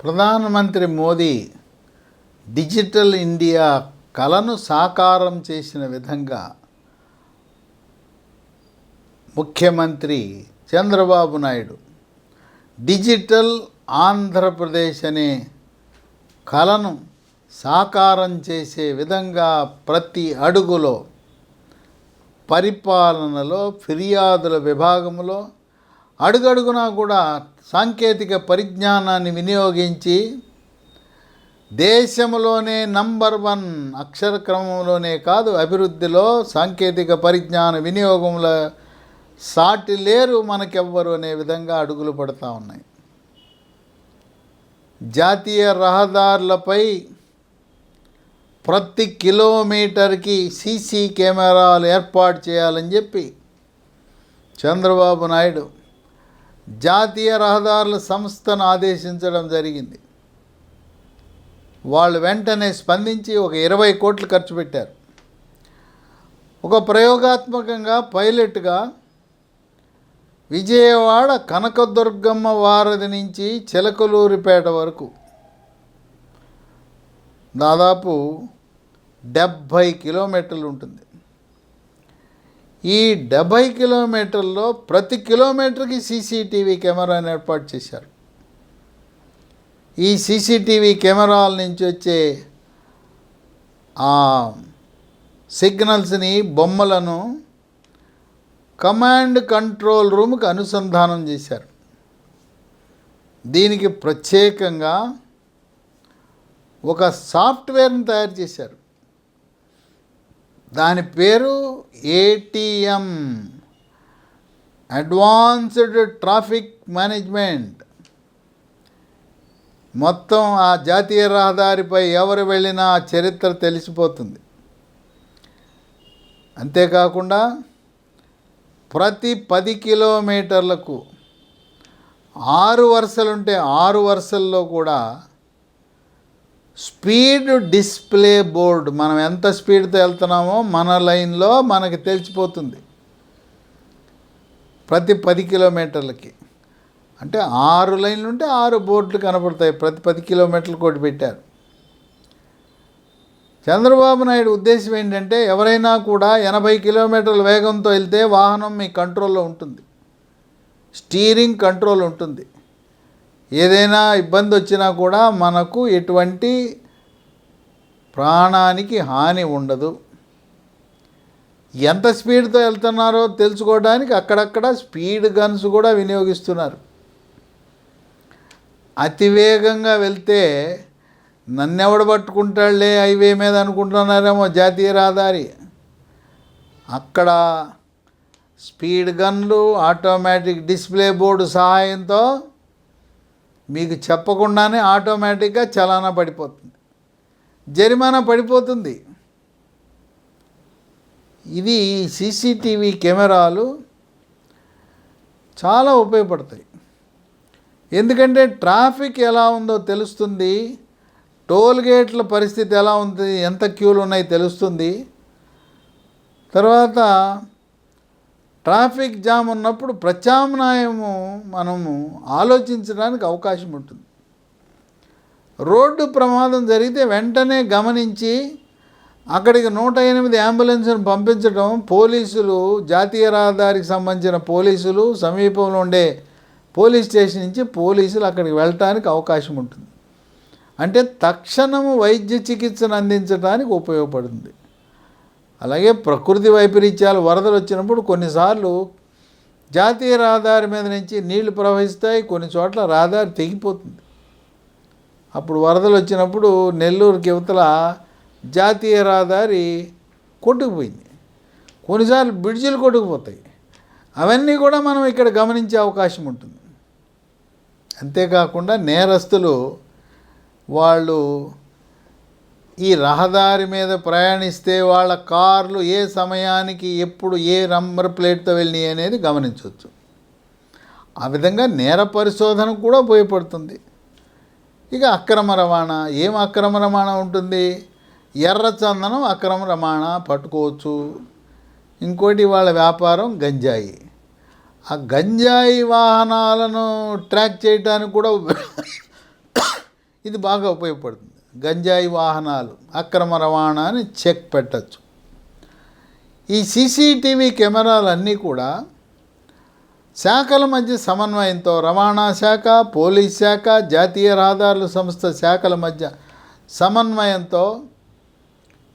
ప్రధానమంత్రి Modi digital India కలను సాకారం చేసిన విధంగా ముఖ్యమంత్రి చంద్రబాబు నాయుడు డిజిటల్ ఆంధ్రప్రదేశ్ అనే కలను సాకారం చేసే విధంగా ప్రతి అడుగులో పరిపాలనలో ఫిర్యాదుల విభాగంలో అడుగడుగునా కూడా సాంకేతిక పరిజ్ఞానాన్ని వినియోగించి దేశంలోనే నంబర్ 1 అక్షర క్రమంలోనే కాదు అభివృద్ధిలో సాంకేతిక పరిజ్ఞాన వినియోగంలో సాటి లేరు మనకెవ్వరు అనే విధంగా అడుగులు పడుతూ ఉన్నాయి. జాతీయ రహదారులపై ప్రతి కిలోమీటర్కి సీసీ కెమెరాలు ఏర్పాటు చేయాలని చెప్పి చంద్రబాబు నాయుడు జాతీయ రహదారుల సంస్థను ఆదేశించడం జరిగింది. వాళ్ళు వెంటనే స్పందించి ఒక 20 కోట్లు ఖర్చు పెట్టారు. ఒక ప్రయోగాత్మకంగా పైలట్గా విజయవాడ కనకదుర్గమ్మ వారధి నుంచి చిలకలూరిపేట వరకు దాదాపు 70 కిలోమీటర్లు ఉంటుంది. ఈ 70 కిలోమీటర్లో ప్రతి కిలోమీటర్కి సీసీటీవీ కెమెరాని ఏర్పాటు చేశారు. ఈ సీసీటీవీ కెమెరాల నుంచి వచ్చే ఆ సిగ్నల్స్ని బొమ్మలను కమాండ్ కంట్రోల్ రూమ్కి అనుసంధానం చేశారు. దీనికి ప్రత్యేకంగా ఒక సాఫ్ట్వేర్ని తయారు చేశారు. దాని పేరు ఏటీఎం, అడ్వాన్స్డ్ ట్రాఫిక్ మేనేజ్మెంట్. మొత్తం ఆ జాతీయ రహదారిపై ఎవరు వెళ్ళినా చరిత్ర తెలిసిపోతుంది. అంతేకాకుండా ప్రతి 10 కిలోమీటర్లకు 6 వరుసలుంటే 6 వరుసల్లో కూడా స్పీడ్ డిస్ప్లే బోర్డు, మనం ఎంత స్పీడ్తో వెళ్తున్నామో మన లైన్లో మనకి తెలిసిపోతుంది. ప్రతి 10 కిలోమీటర్లకి అంటే 6 లైన్లు ఉంటే 6 బోర్డులు కనపడతాయి. ప్రతి 10 కిలోమీటర్లు కోటి పెట్టారు. చంద్రబాబు నాయుడు ఉద్దేశం ఏంటంటే ఎవరైనా కూడా 80 కిలోమీటర్ల వేగంతో వెళ్తే వాహనం మీ కంట్రోల్లో ఉంటుంది, స్టీరింగ్ కంట్రోల్ ఉంటుంది. ఏదైనా ఇబ్బంది వచ్చినా కూడా మనకు ఎటువంటి ప్రాణానికి హాని ఉండదు. ఎంత స్పీడ్తో వెళ్తున్నారో తెలుసుకోవడానికి అక్కడక్కడ స్పీడ్ గన్స్ కూడా వినియోగిస్తున్నారు. అతివేగంగా వెళ్తే నన్నెవడు పట్టుకుంటాడులే హైవే మీద అనుకుంటున్నారేమో జాతీయ రహదారి. అక్కడ స్పీడ్ గన్లు, ఆటోమేటిక్ డిస్ప్లే బోర్డు సహాయంతో మీకు చెప్పకుండానే ఆటోమేటిక్గా చలానా పడిపోతుంది, జరిమానా పడిపోతుంది. ఇది సీసీటీవీ కెమెరాలు చాలా ఉపయోగపడతాయి. ఎందుకంటే ట్రాఫిక్ ఎలా ఉందో తెలుస్తుంది, టోల్ గేట్ల పరిస్థితి ఎలా ఉంది, ఎంత క్యూలు ఉన్నాయి తెలుస్తుంది. తర్వాత ట్రాఫిక్ జామ్ ఉన్నప్పుడు ప్రత్యామ్నాయము మనము ఆలోచించడానికి అవకాశం ఉంటుంది. రోడ్డు ప్రమాదం జరిగితే వెంటనే గమనించి అక్కడికి 108 అంబులెన్స్ను పంపించడం, పోలీసులు, జాతీయ రహదారికి సంబంధించిన పోలీసులు, సమీపంలో ఉండే పోలీస్ స్టేషన్ నుంచి పోలీసులు అక్కడికి వెళ్ళటానికి అవకాశం ఉంటుంది. అంటే తక్షణము వైద్య చికిత్సను అందించడానికి ఉపయోగపడుతుంది. అలాగే ప్రకృతి వైపరీత్యాలు, వరదలు వచ్చినప్పుడు కొన్నిసార్లు జాతీయ రహదారి మీద నుంచి నీళ్లు ప్రవహిస్తాయి, కొన్ని చోట్ల రహదారి తెగిపోతుంది. అప్పుడు వరదలు వచ్చినప్పుడు నెల్లూరుకి యువతల జాతీయ రహదారి కొట్టుకుపోయింది, కొన్నిసార్లు బ్రిడ్జిలు కొట్టుకుపోతాయి. అవన్నీ కూడా మనం ఇక్కడ గమనించే అవకాశం ఉంటుంది. అంతేకాకుండా నేరస్తులు వాళ్ళు ఈ రహదారి మీద ప్రయాణిస్తే వాళ్ళ కార్లు ఏ సమయానికి ఎప్పుడు ఏ నంబర్ ప్లేట్తో వెళ్ళినాయి అనేది గమనించవచ్చు. ఆ విధంగా నేర పరిశోధన కూడా ఉపయోగపడుతుంది. ఇక అక్రమ రవాణా, ఏం అక్రమ రవాణా ఉంటుంది? ఎర్రచందనం అక్రమ రవాణా పట్టుకోవచ్చు. ఇంకోటి వాళ్ళ వ్యాపారం గంజాయి. ఆ గంజాయి వాహనాలను ట్రాక్ చేయడానికి కూడా ఇది బాగా ఉపయోగపడుతుంది. గంజాయి వాహనాలు అక్రమ రవాణాని చెక్ పెట్టచ్చు. ఈ సీసీటీవీ కెమెరాలన్నీ కూడా శాఖల మధ్య సమన్వయంతో రవాణా శాఖ, పోలీస్ శాఖ, జాతీయ రహదారుల సంస్థ శాఖల మధ్య సమన్వయంతో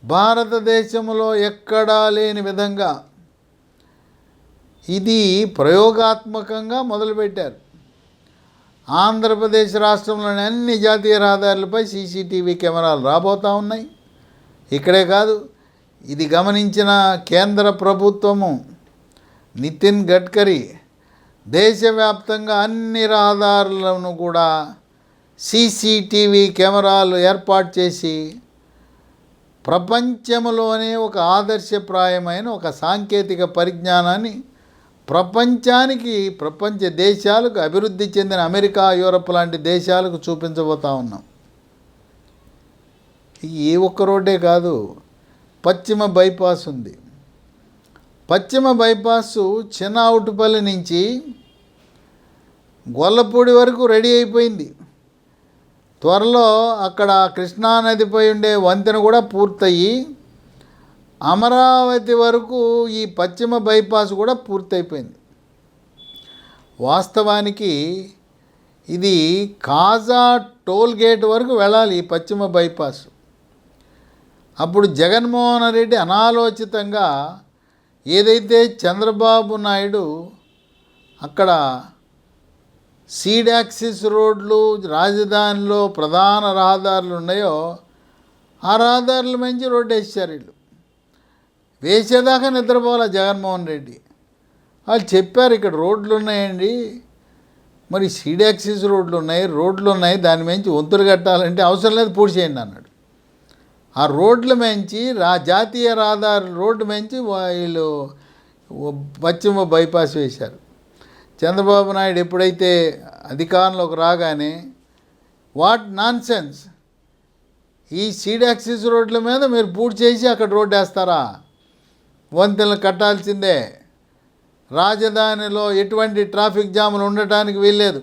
భారతదేశంలో ఎక్కడా లేని విధంగా ఇది ప్రయోగాత్మకంగా మొదలుపెట్టారు. ఆంధ్రప్రదేశ్ రాష్ట్రంలోని అన్ని జాతీయ రహదారులపై సీసీటీవీ కెమెరాలు రాబోతూ ఉన్నాయి. ఇక్కడే కాదు, ఇది గమనించిన కేంద్ర ప్రభుత్వము నితిన్ గడ్కరీ దేశవ్యాప్తంగా అన్ని రహదారులను కూడా సీసీటీవీ కెమెరాలు ఏర్పాటు చేసి ప్రపంచంలోనే ఒక ఆదర్శప్రాయమైన ఒక సాంకేతిక పరిజ్ఞానాన్ని ప్రపంచ దేశాలకు, అభివృద్ధి చెందిన అమెరికా, యూరప్ లాంటి దేశాలకు చూపించబోతా ఉన్నాం. ఏ ఒక్క రోడ్డే కాదు, పశ్చిమ బైపాస్ ఉంది. పశ్చిమ బైపాసు చిన్నవుటుపల్లి నుంచి గొల్లపూడి వరకు రెడీ అయిపోయింది. త్వరలో అక్కడ కృష్ణానదిపై ఉండే వంతెన కూడా పూర్తయి అమరావతి వరకు ఈ పశ్చిమ బైపాస్ కూడా పూర్తయిపోయింది. వాస్తవానికి ఇది కాజా టోల్ గేట్ వరకు వెళ్ళాలి ఈ పశ్చిమ బైపాస్. అప్పుడు జగన్మోహన్ రెడ్డి అనాలోచితంగా ఏదైతే చంద్రబాబు నాయుడు అక్కడ సీడ్ యాక్సిస్ రోడ్లు, రాజధానిలో ప్రధాన రహదారులు ఉన్నాయో ఆ రహదారుల మంచి రోడ్డు వేసారు. వీళ్ళు వేసేదాకా నిద్రపోవాలి జగన్మోహన్ రెడ్డి. వాళ్ళు చెప్పారు ఇక్కడ రోడ్లు ఉన్నాయండి, మరి సీడ్ యాక్సిస్ రోడ్లు ఉన్నాయి, దాని మంచి వంతులు కట్టాలంటే అవసరం లేదు, పూడ్చేయండి అన్నాడు. ఆ రోడ్ల మంచి జాతీయ రహదారి రోడ్డు మంచి వీళ్ళు పశ్చిమ బైపాస్ వేశారు. చంద్రబాబు నాయుడు ఎప్పుడైతే అధికారంలోకి రాగానే వాట్ నాన్ సెన్స్, ఈ సీడ్ యాక్సిస్ రోడ్ల మీద మీరు పూర్తి చేసి అక్కడ రోడ్డు వేస్తారా? వంతెనలు కట్టాల్సిందే. రాజధానిలో ఎటువంటి ట్రాఫిక్ జాములు ఉండటానికి వీల్లేదు.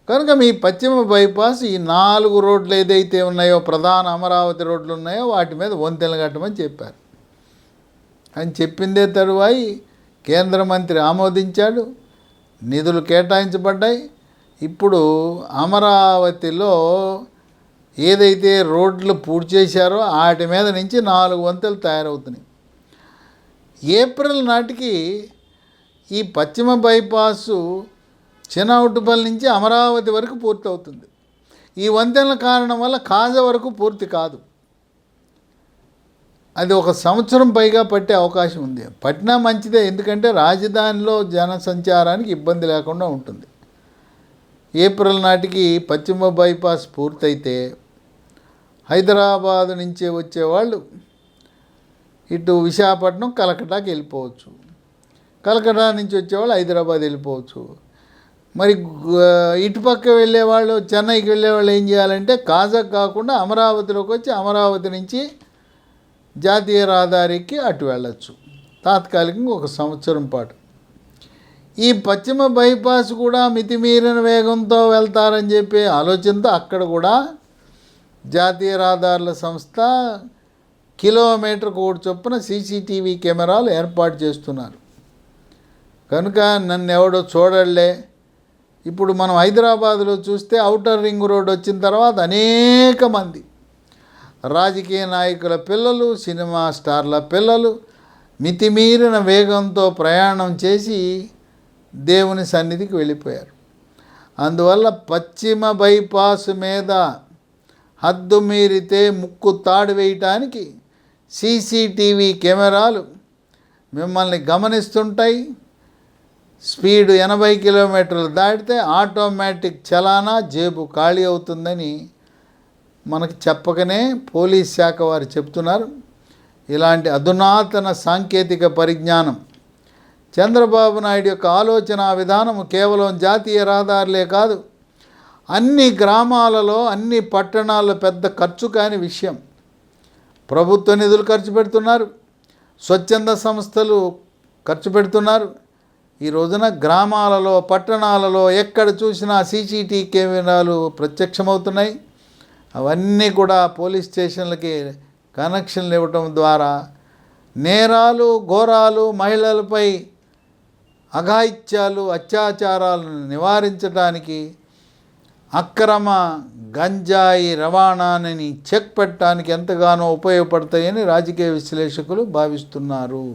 కనుక మీ పశ్చిమ బైపాస్ ఈ 4 రోడ్లు ఏదైతే ఉన్నాయో, ప్రధాన అమరావతి రోడ్లు ఉన్నాయో వాటి మీద వంతెనలు కట్టమని చెప్పారు. అని చెప్పిందే తరువాయి కేంద్ర మంత్రి ఆమోదించాడు, నిధులు కేటాయించబడ్డాయి. ఇప్పుడు అమరావతిలో ఏదైతే రోడ్లు పూర్తి చేశారో వాటి మీద నుంచి 4 వంతెనలు తయారవుతున్నాయి. ఏప్రిల్ నాటికి ఈ పశ్చిమ బైపాసు చిన్నవుటుపల్లి నుంచి అమరావతి వరకు పూర్తి అవుతుంది. ఈ వంతెనల కారణం వల్ల కాజా వరకు పూర్తి కాదు. అది 1 సంవత్సరం పైగా పట్టే అవకాశం ఉంది. పట్టినా మంచిదే, ఎందుకంటే రాజధానిలో జనసంచారానికి ఇబ్బంది లేకుండా ఉంటుంది. ఏప్రిల్ నాటికి పశ్చిమ బైపాస్ పూర్తయితే హైదరాబాదు నుంచి వచ్చేవాళ్ళు ఇటు విశాఖపట్నం, కలకటాకి వెళ్ళిపోవచ్చు. కలకటా నుంచి వచ్చేవాళ్ళు హైదరాబాద్ వెళ్ళిపోవచ్చు. మరి ఇటుపక్క వెళ్ళేవాళ్ళు, చెన్నైకి వెళ్ళేవాళ్ళు ఏం చేయాలంటే కాజాకు కాకుండా అమరావతిలోకి వచ్చి అమరావతి నుంచి జాతీయ రహదారికి అటు వెళ్ళచ్చు తాత్కాలికంగా 1 సంవత్సరం పాటు. ఈ పశ్చిమ బైపాస్ కూడా మితిమీరిన వేగంతో వెళ్తారని చెప్పి ఆలోచనతో అక్కడ కూడా జాతీయ రహదారుల సంస్థ కిలోమీటర్కు 1 చొప్పున సీసీటీవీ కెమెరాలు ఏర్పాటు చేస్తున్నారు. కనుక నన్ను ఎవడో చూడలే. ఇప్పుడు మనం హైదరాబాదులో చూస్తే ఔటర్ రింగ్ రోడ్ వచ్చిన తర్వాత అనేక మంది రాజకీయ నాయకుల పిల్లలు, సినిమా స్టార్ల పిల్లలు మితిమీరిన వేగంతో ప్రయాణం చేసి దేవుని సన్నిధికి వెళ్ళిపోయారు. అందువల్ల పశ్చిమ బైపాస్ మీద హద్దు మీరితే ముక్కు తాడు వేయటానికి సీసీటీవీ కెమెరాలు మిమ్మల్ని గమనిస్తుంటాయి. స్పీడ్ 80 కిలోమీటర్లు దాటితే ఆటోమేటిక్ చలానా, జేబు ఖాళీ అవుతుందని మనకు చెప్పకనే పోలీస్ శాఖ వారు చెప్తున్నారు. ఇలాంటి అధునాతన సాంకేతిక పరిజ్ఞానం చంద్రబాబు నాయుడు యొక్క ఆలోచన విధానం కేవలం జాతీయ రహదారులే కాదు, అన్ని గ్రామాలలో, అన్ని పట్టణాల్లో పెద్ద ఖర్చు కాని విషయం. ప్రభుత్వ నిధులు ఖర్చు పెడుతున్నారు, స్వచ్ఛంద సంస్థలు ఖర్చు పెడుతున్నారు. ఈ రోజున గ్రామాలలో, పట్టణాలలో ఎక్కడ చూసినా సీసీటీవీ కెమెరాలు ప్రత్యక్షమవుతున్నాయి. అవన్నీ కూడా పోలీస్ స్టేషన్లకి కనెక్షన్లు ఇవ్వటం ద్వారా నేరాలు ఘోరాలు, మహిళలపై అఘాయిత్యాలు, అత్యాచారాలను నివారించడానికి, అక్రమ గంజాయి రవాణాని చెక్ పెట్టడానికి ఎంతగానో ఉపయోగపడతాయని రాజకీయ విశ్లేషకులు భావిస్తున్నారు.